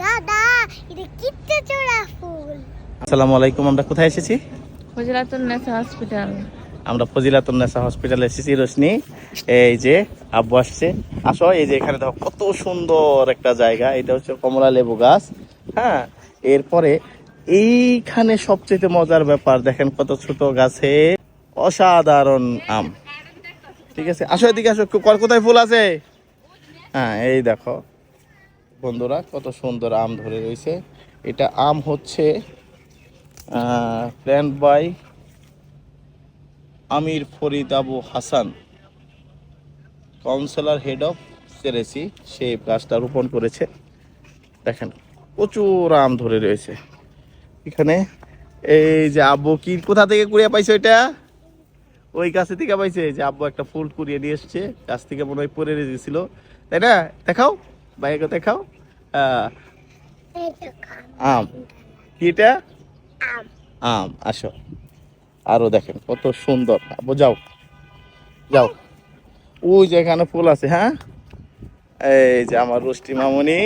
গাদা, এটা কিত্তে চোরা ফুল। আসসালামু আলাইকুম। আমরা কোথায় এসেছি? ফজিলাতুন্নেসা হসপিটাল। আমরা ফজিলাতুন্নেসা হসপিটালে এসেছি। রোশনি, এই যে আব্বু আসছে, আসো। এই যে এখানে দেখো কত সুন্দর একটা জায়গা। এটা হচ্ছে কমলা লেবু গাছ। হ্যাঁ, এরপরে এইখানে সবচেয়ে মজার ব্যাপার দেখেন, কত ছোট গাছে অসাধারণ আম। ঠিক আছে, আসো এদিকে আসো। কোথায় ফুল আছে? হ্যাঁ, এই দেখো বন্ধুরা, কত সুন্দর আম ধরে রয়েছে। এটা আম হচ্ছে plant by Amir Farid Abu Hasan, councillor head of সেরেসি। সেই গাছটা রোপণ করেছে। দেখেন প্রচুর আম ধরে রয়েছে এখানে। এই যে আব্বু কি কোথা থেকে কুড়িয়ে পাইছে? ওইটা ওই গাছে থেকে পাইছে। যে আব্বু একটা ফুল কুড়িয়ে নিয়ে এসছে গাছ থেকে, মনে হয় পরে গেছিল, তাই না? দেখাও বাইরে, দেখাও। আম কি এটা? আম। আসো, আরো দেখেন কত সুন্দর। আব্বু যাও যাও, ওই যে এখানে ফুল আছে। হ্যাঁ, এই যে আমার রুষ্টি মামুনি,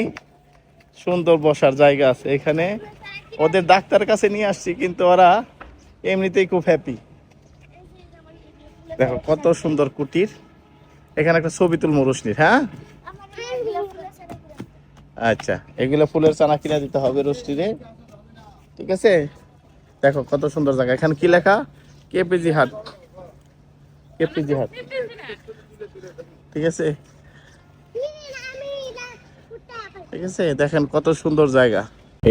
সুন্দর বসার জায়গা আছে এখানে। ওদের ডাক্তার কাছে নিয়ে আসছি, কিন্তু ওরা এমনিতেই খুব হ্যাপি। দেখো কত সুন্দর কুটির। এখানে একটা ছবি তুলবো রোশনির। হ্যাঁ, আচ্ছা, এগুলো ফুলের চানা কিনে দিতে হবে রোশনিরে। ঠিক আছে, দেখো কত সুন্দর জায়গা। এখানে কি লেখা? কেপিজি হাট। কেপিজি হাট। ঠিক আছে, ঠিক আছে, দেখেন কত সুন্দর জায়গা।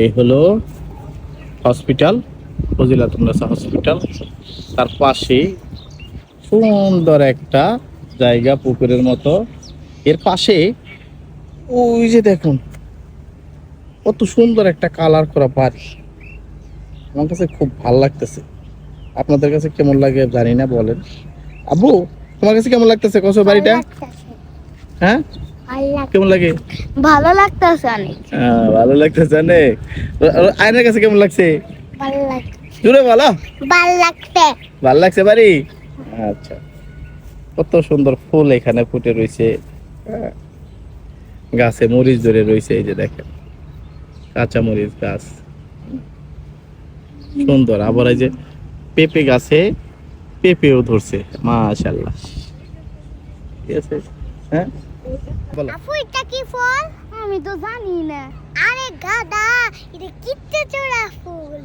এই হলো হসপিটাল, ফজিলাতুন্নেসা হসপিটাল। তার পাশে সুন্দর একটা জায়গা, পুকুরের মতো। এর পাশে ওই যে দেখুন কত সুন্দর একটা কালার করা বাড়ি। আমার কাছে খুব ভালো লাগতেছে। আপনাদের কাছে কেমন লাগে জানি না, বলেন। আব্বু, তোমার কাছে কেমন লাগতেছে কসো বাড়িটা? হ্যাঁ, কেমন লাগে? ভালো লাগতেছে অনেক। ভালো লাগতেছে অনেক। আয়নার কাছে কেমন লাগছে? ভালো লাগছে। জুড়ে বলো। ভালো লাগছে। ভালো লাগছে বাড়ি? আচ্ছা, কত সুন্দর ফুল এখানে ফুটে রয়েছে। গাছে মরিচ ধরে রয়েছে, এই যে দেখেন কাঁচা মরিচ গাছ, সুন্দর। আবার এই যে পেঁপে গাছে পেঁপেও ধরছে, মাশাআল্লাহ। ঠিক আছে, হ্যাঁ বলো। আপু এটা কি ফল? আমি তো জানি না। আরে গাদা, এটা কিত্তে চোরা ফুল।